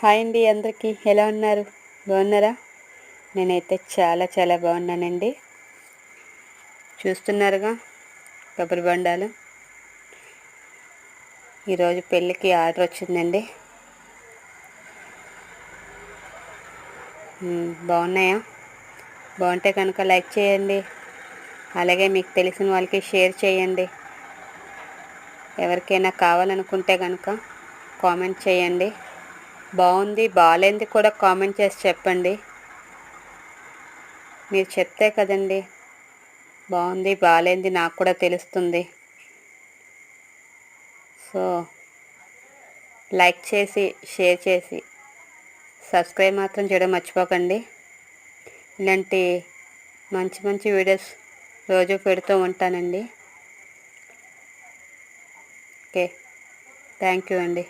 Hi అండి, అందరికీ ఎలా ఉన్నారు? బాగున్నారా? నేనైతే చాలా బాగున్నానండి. చూస్తున్నారుగా కొబ్బరి బొండాలు. ఈరోజు పెళ్ళికి ఆర్డర్ వచ్చిందండి. బాగున్నాయా? బాగుంటే కనుక లైక్ చేయండి, అలాగే మీకు తెలిసిన వాళ్ళకి షేర్ చేయండి. ఎవరికైనా కావాలనుకుంటే కనుక కామెంట్ చేయండి. బాగుంది బాగాలేంది కూడా కామెంట్ చేసి చెప్పండి. మీరు చెప్తే కదండి బాగుంది బాగాలేంది నాకు కూడా తెలుస్తుంది. సో లైక్ చేసి షేర్ చేసి సబ్స్క్రైబ్ మాత్రం చేయడం మర్చిపోకండి. ఇలాంటి మంచి వీడియోస్ రోజు పెడుతూ ఉంటానండి. ఓకే, థ్యాంక్ యూ అండి.